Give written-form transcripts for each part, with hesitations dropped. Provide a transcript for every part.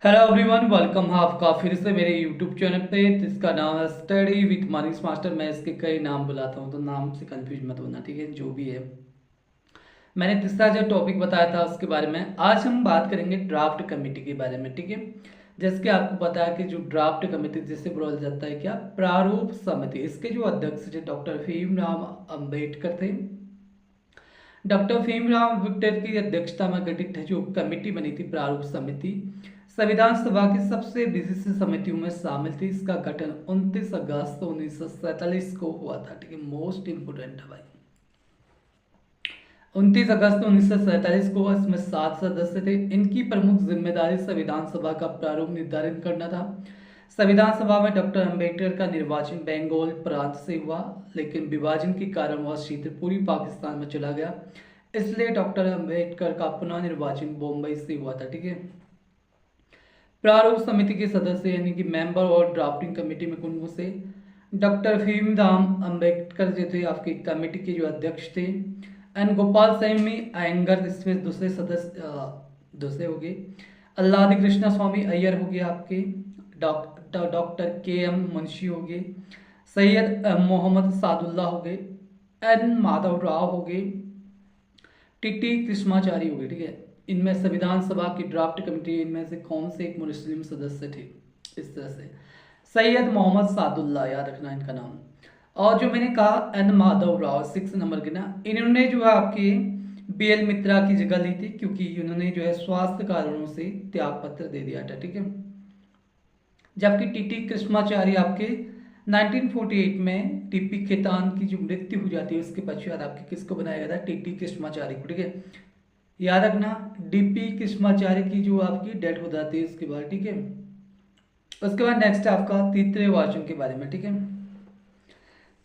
Hello everyone, welcome है आपका फिर से मेरे यूट्यूब चैनल पे जिसका नाम है स्टडी विथ मनीष मास्टर। मैं इसके कई नाम बुलाता हूँ तो नाम से कंफ्यूज मत होना, ठीक है। जो भी है, मैंने तीसरा जो टॉपिक बताया था उसके बारे में आज हम बात करेंगे ड्राफ्ट कमेटी के बारे में, ठीक है। जैसे कि आपको पता है कि जो ड्राफ्ट कमेटी जिसे बोला जाता है क्या, प्रारूप समिति, इसके जो अध्यक्ष थे डॉक्टर भीमराव अंबेडकर थे। डॉक्टर भीमराव अम्बेडकर की अध्यक्षता में गठित है जो कमेटी बनी थी प्रारूप समिति, संविधान सभा की सबसे विशिष्ट समितियों में शामिल थी। इसका गठन 29 अगस्त 1947 को हुआ था, ठीक है। मोस्ट इंपोर्टेंट है भाई, 29 अगस्त 1947 को। इसमें 7 सदस्य थे। इनकी प्रमुख जिम्मेदारी संविधान सभा का प्रारूप निर्धारित करना था। संविधान सभा में डॉक्टर अंबेडकर का निर्वाचन बंगाल प्रांत से हुआ, लेकिन विभाजन के कारण वह क्षेत्र पूरी पाकिस्तान में चला गया, इसलिए डॉक्टर अंबेडकर का पुनः निर्वाचन बम्बई से हुआ था, ठीक है। प्रारूप समिति के सदस्य यानी कि मेंबर और ड्राफ्टिंग कमेटी में कौन कौन से, डॉक्टर भीमराव अंबेडकर जो थे आपकी कमेटी के जो अध्यक्ष थे, एन गोपाल स्वामी अयंगर इसमें दूसरे सदस्य दूसरे हो गए, अल्लादी कृष्णा स्वामी अय्यर हो गए आपके, डॉक्टर के एम मुंशी हो गए, सैयद मोहम्मद सादुल्ला हो गए, एन माधव राव हो गए, टीटी कृष्णाचारी हो गए, ठीक है। इनमें संविधान सभा की ड्राफ्ट कमेटी इनमें से कौन से एक मुस्लिम सदस्य थे, इस तरह से सैयद मोहम्मद सादुल्ला, याद रखना इनका नाम। और जो मैंने कहा एन माधव राव 6 नंबर के ना, इन्होंने जो है आपके बी एल मित्रा की जगह ली थी, क्योंकि उन्होंने जो है स्वास्थ्य कारणों से त्याग पत्र दे दिया था, ठीक है। जबकि टीटी कृष्णाचार्य आपके 1948 में टीपी खेतान की जो मृत्यु हो जाती है उसके पश्चात आपके किसको बनाया गया था, टीटी कृष्णाचार्य को, ठीक है। याद रखना, डीपी कृष्णाचार्य की जो आपकी डेथ हो जाती है उसके बाद, ठीक है। उसके बाद नेक्स्ट आपका तृतीय वाचन के बारे में, ठीक है।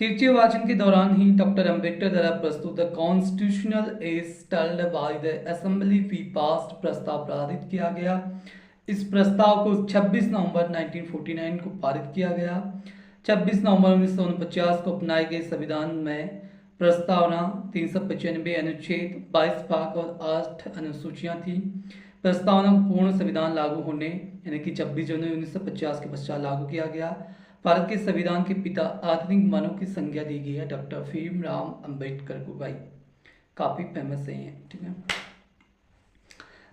तृतीय वाचन के दौरान ही डॉक्टर अंबेडकर द्वारा प्रस्तुत the constitutional as told by the assembly we passed प्रस्ताव पारित किया गया। इस प्रस्ताव को 26 नवंबर 1949 को पारित किया गया। 26 नवंबर 1949 को अपनाए गए संविधान में प्रस्तावना 395 अनुच्छेद 22 भाग और 8 अनुसूचियां थी। प्रस्तावना को पूर्ण संविधान लागू होने यानी कि 26 जनवरी 1950 के पश्चात लागू किया गया। भारत के संविधान के पिता आधुनिक मानव की संज्ञा दी गई है डॉक्टर भीमराव अंबेडकर को, भाई काफी फेमस है ये, ठीक है।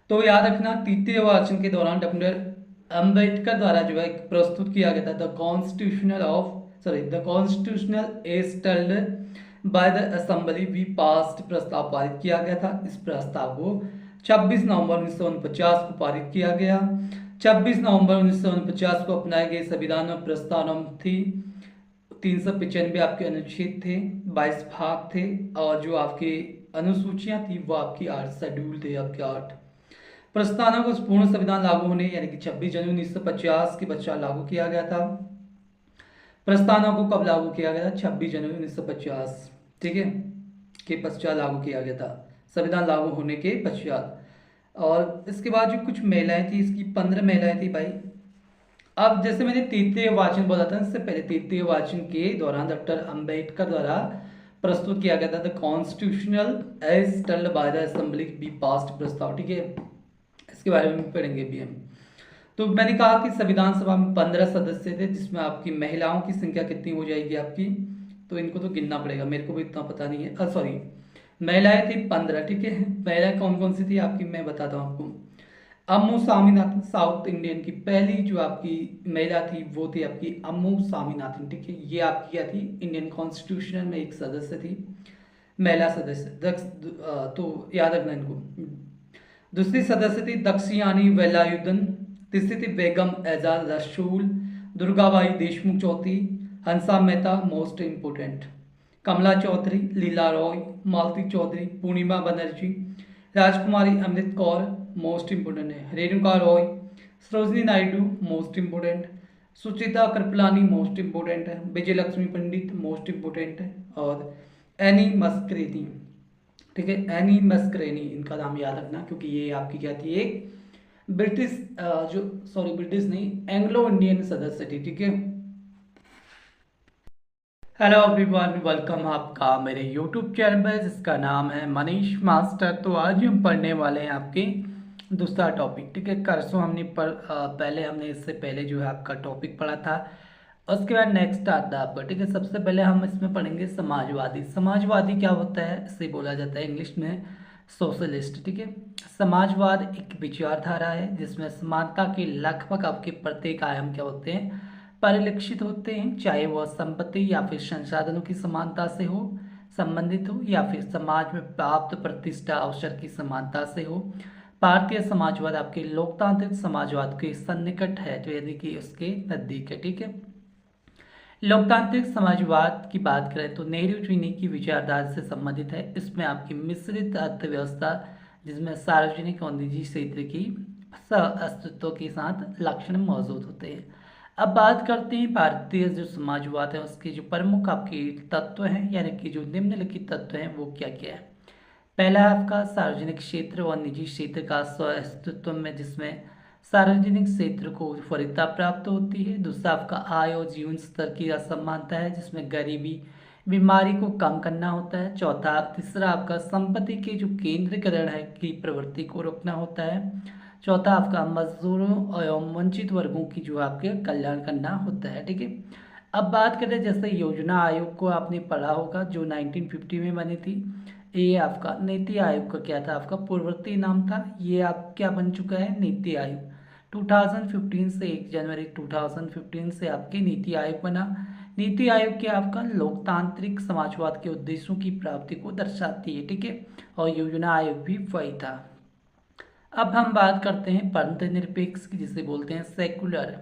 तो याद रखना, तृतीय वाचन के दौरान डॉक्टर अंबेडकर द्वारा जो है प्रस्तुत किया गया था the constitutional as told by the assembly we passed प्रस्ताव पारित किया गया था। इस प्रस्ताव को 26 नवंबर 1949 को पारित किया गया। 26 नवंबर 1949 को अपनाए गए संविधान में प्रस्तावना थी 395 आपके अनुच्छेद थे, 22 भाग थे, और जो आपके अनुसूचियां थी वो आपकी 8 शेड्यूल थे आपके 8। प्रस्तावना को पूर्ण संविधान लागू होने यानी कि 26 जनवरी 1950 के पश्चात लागू किया गया था। प्रस्तावना को कब लागू किया गया था, 26 जनवरी 1950, ठीक है, के पश्चात लागू किया गया था, संविधान लागू होने के पश्चात। और इसके बाद जो कुछ महिलाएं थी, इसकी 15 महिलाएं थी भाई। अब जैसे मैंने तृतीय वाचन बोला था, इससे पहले तृतीय वाचन के दौरान डॉक्टर अंबेडकर द्वारा प्रस्तुत किया गया था the constitutional as told by the assembly be passed प्रस्ताव, ठीक है। इसके बारे में पढ़ेंगे भी हम। तो मैंने कहा कि संविधान सभा में 15 सदस्य थे, जिसमें आपकी महिलाओं की संख्या कितनी हो जाएगी आपकी, तो इनको तो गिनना पड़ेगा, मेरे को भी इतना पता नहीं है। सॉरी, महिलाएं थी 15, ठीक है। महिलाएं कौन कौन सी थी आपकी, मैं बताता हूँ आपको। अम्मू स्वामीनाथन, साउथ इंडियन की पहली जो आपकी महिला थी वो थी आपकी अम्मू स्वामीनाथन, ठीक है। ये आपकी क्या थी, इंडियन कॉन्स्टिट्यूशन में एक सदस्य थी, महिला सदस्य। तो याद रखना इनको। दूसरी सदस्य थी दक्षियानी वेलायुधन। तीसरी थी बेगम एजाज रसूल। दुर्गाबाई देशमुख चौथी। Hansa Mehta most important. कमला चौधरी, लीला रॉय, मालती चौधरी, पूर्णिमा बनर्जी, राजकुमारी अमृत कौर मोस्ट इम्पोर्टेंट है, रेणुका रॉय, सरोजनी नायडू मोस्ट इम्पोर्टेंट, सुचिता कृपलानी मोस्ट इम्पोर्टेंट है, विजय लक्ष्मी पंडित मोस्ट इम्पोर्टेंट है, और एनी मस्करेनी, ठीक है। एनी मस्करेनी इनका नाम याद रखना, क्योंकि ये आपकी क्या थी, एक ब्रिटिश जो सॉरी ब्रिटिश नहीं, एंग्लो इंडियन सदस्य थी, ठीक है। हेलो एवरीवन, वेलकम आपका मेरे यूट्यूब चैनल पर जिसका नाम है मनीष मास्टर। तो आज हम पढ़ने वाले हैं आपके दूसरा टॉपिक, ठीक है। करसों हमने पहले हमने इससे पहले जो है आपका टॉपिक पढ़ा था। उसके बाद नेक्स्ट आता है आपका, ठीक है। सबसे पहले हम इसमें पढ़ेंगे समाजवादी। समाजवादी क्या होता है, इसे बोला जाता है इंग्लिश में सोशलिस्ट, ठीक है। समाजवाद एक विचारधारा है जिसमें समानता के लगभग आपके प्रत्येक आयाम क्या होते हैं, परिलक्षित होते हैं, चाहे वह संपत्ति या फिर संसाधनों की समानता से हो संबंधित हो, या फिर समाज में प्राप्त प्रतिष्ठा अवसर की समानता से हो। भारतीय समाजवाद आपके लोकतांत्रिक समाजवाद के सन्निकट है, तो यानी कि उसके नजदीक है, ठीक है। लोकतांत्रिक समाजवाद की बात करें तो नेहरू जी की विचारधारा से संबंधित है। इसमें आपकी मिश्रित अर्थव्यवस्था जिसमें सार्वजनिक और निजी क्षेत्र की अस्तित्व के साथ लक्षण मौजूद होते हैं। अब बात करते हैं भारतीय जो समाजवाद है उसके जो प्रमुख आपके तत्व हैं, यानी कि जो निम्नलिखित तत्व हैं वो क्या क्या है। पहला है आपका सार्वजनिक क्षेत्र और निजी क्षेत्र का अस्तित्व में, जिसमें सार्वजनिक क्षेत्र को वरीयता प्राप्त होती है। दूसरा आपका आय और जीवन स्तर की असमानता है, जिसमें गरीबी बीमारी को कम करना होता है। तीसरा आपका संपत्ति के जो केंद्रीकरण है की प्रवृत्ति को रोकना होता है। चौथा आपका मजदूरों एवं वंचित वर्गों की जो आपके कल्याण करना होता है, ठीक है। अब बात करें जैसे योजना आयोग को आपने पढ़ा होगा जो 1950 में बनी थी। ये आपका नीति आयोग का क्या था, आपका पूर्ववर्ती नाम था। ये आप क्या बन चुका है, नीति आयोग। 2015 से 1 जनवरी 2015 से आपके नीति आयोग बना। नीति आयोग क्या आपका लोकतांत्रिक समाजवाद के उद्देश्यों की प्राप्ति को दर्शाती है, ठीक है। और योजना आयोग भी वही था। अब हम बात करते हैं पंथ निरपेक्ष की, जिसे बोलते हैं सेकुलर।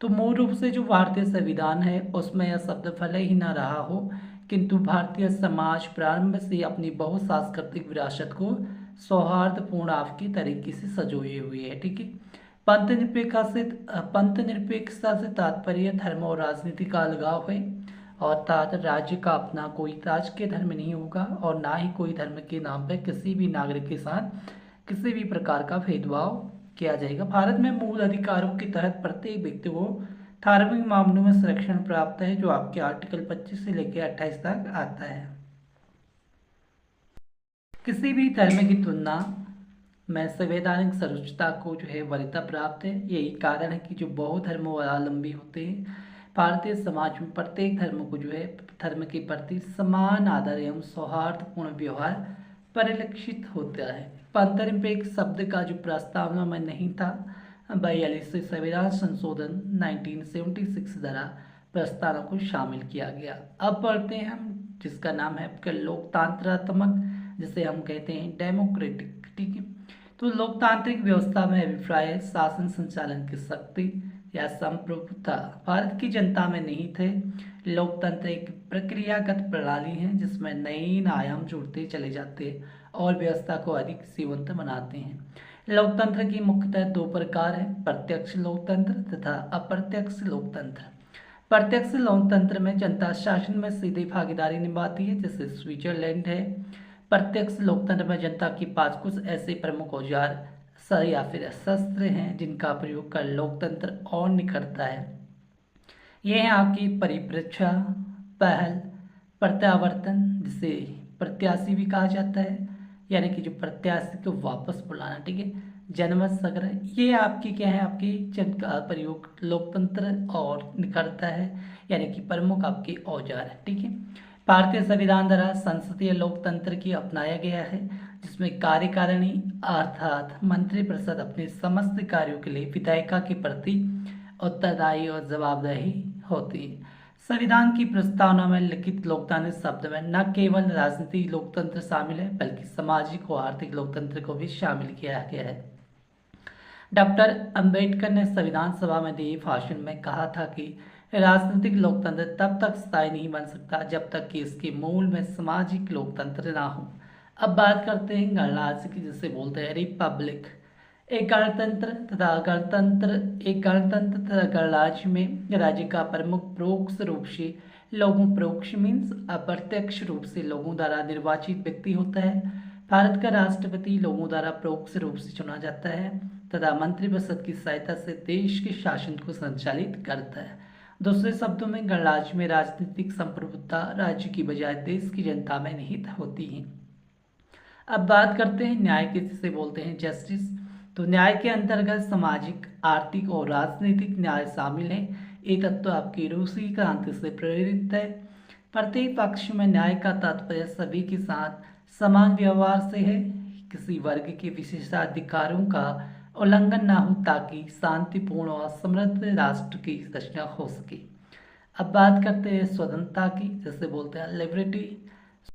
तो मूल रूप से जो भारतीय संविधान है उसमें यह शब्द भले ही ना रहा हो, किंतु भारतीय समाज प्रारंभ से अपनी बहुसांस्कृतिक विरासत को सौहार्दपूर्ण आपके तरीके से संजोए हुए है, ठीक है। पंथ निरपेक्षता से तात्पर्य धर्म और राजनीति का अलगाव है, अर्थात राज्य का अपना कोई राजकीय धर्म नहीं होगा और ना ही कोई धर्म के नाम पर किसी भी नागरिक के साथ किसी भी प्रकार का भेदभाव किया जाएगा। भारत में मूल अधिकारों के तहत प्रत्येक व्यक्ति को धार्मिक मामलों में संरक्षण प्राप्त है, जो आपके आर्टिकल 25 से लेकर 28 तक आता है। किसी भी धर्म की तुलना में संवैधानिक सर्वोच्चता को जो है वरीयता प्राप्त है। यही कारण है कि जो बहुधर्मावलंबी होते हैं भारतीय समाज में प्रत्येक धर्म को जो है धर्म के प्रति समान आदर एवं सौहार्दपूर्ण व्यवहार परिलक्षित होता है। पंथनिरपेक्ष शब्द का जो प्रस्तावना में नहीं था, 42 संविधान संशोधन 1976 द्वारा प्रस्तावना को शामिल किया गया। अब पढ़ते हैं हम जिसका नाम है आपका लोकतंत्रात्मक, जिसे हम कहते हैं डेमोक्रेटिक, ठीक है। तो लोकतांत्रिक व्यवस्था में अभिप्राय शासन संचालन की शक्ति या संप्रभुता भारत की जनता में नहीं थे। लोकतंत्र एक प्रक्रियागत प्रणाली है जिसमें नए आयाम जुड़ते चले जाते हैं और व्यवस्था को अधिक जीवंत बनाते हैं। लोकतंत्र की मुख्यतः दो प्रकार है, प्रत्यक्ष लोकतंत्र तथा अप्रत्यक्ष लोकतंत्र। प्रत्यक्ष लोकतंत्र में जनता शासन में सीधी भागीदारी निभाती है, जैसे स्विट्जरलैंड है। प्रत्यक्ष लोकतंत्र में जनता के पास कुछ ऐसे प्रमुख औजार या फिर शस्त्र हैं जिनका प्रयोग कर लोकतंत्र और निखरता है। ये है आपकी परिप्रेक्ष्य, पहल, प्रत्यावर्तन, जिसे प्रत्याशी भी कहा जाता है, यानी कि जो प्रत्याशी को वापस बुलाना, ठीक है। जनमत संग्रह, ये आपकी क्या है, आपकी जन का प्रयोग लोकतंत्र और निखरता है, यानी कि प्रमुख आपके औजार है, ठीक है। भारतीय संविधान द्वारा संसदीय लोकतंत्र की अपनाया गया है, जिसमें कार्यकारिणी अर्थात मंत्रिपरिषद अपने समस्त कार्यों के लिए विधायिका के प्रति उत्तरदायी और जवाबदेही होती है। संविधान की प्रस्तावना में लिखित लोकतांत्रिक शब्द में न केवल राजनीतिक लोकतंत्र शामिल है बल्कि सामाजिक और आर्थिक लोकतंत्र को भी शामिल किया गया है। डॉक्टर अंबेडकर ने संविधान सभा में दिए भाषण में कहा था कि राजनीतिक लोकतंत्र तब तक स्थायी नहीं बन सकता जब तक कि इसके मूल में सामाजिक लोकतंत्र ना हो। अब बात करते हैं गणराज्य की, जिसे बोलते हैं रिपब्लिक। एक गणतंत्र तथा गणराज्य में राज्य का प्रमुख परोक्ष रूप से परोक्ष मीन्स अप्रत्यक्ष रूप से लोगों द्वारा निर्वाचित व्यक्ति होता है। भारत का राष्ट्रपति लोगों द्वारा परोक्ष रूप से चुना जाता है तथा मंत्रिपरिषद की सहायता से देश के शासन को संचालित करता है। दूसरे शब्दों में गणराज्य में राजनीतिक संप्रभुता राज्य की बजाय देश की जनता में निहित होती है। अब बात करते हैं न्याय की, जिसे बोलते हैं जस्टिस। तो न्याय के अंतर्गत सामाजिक, आर्थिक और राजनीतिक न्याय शामिल है। ये तत्व आपकी रूसी क्रांति से प्रेरित है। प्रत्येक पक्ष में न्याय का तात्पर्य सभी के साथ समान व्यवहार से है, किसी वर्ग के विशेषाधिकारों का उल्लंघन ना हो, ताकि शांतिपूर्ण और समृद्ध राष्ट्र की रचना हो सके। अब बात करते हैं स्वतंत्रता की, जैसे बोलते हैं लिबर्टी।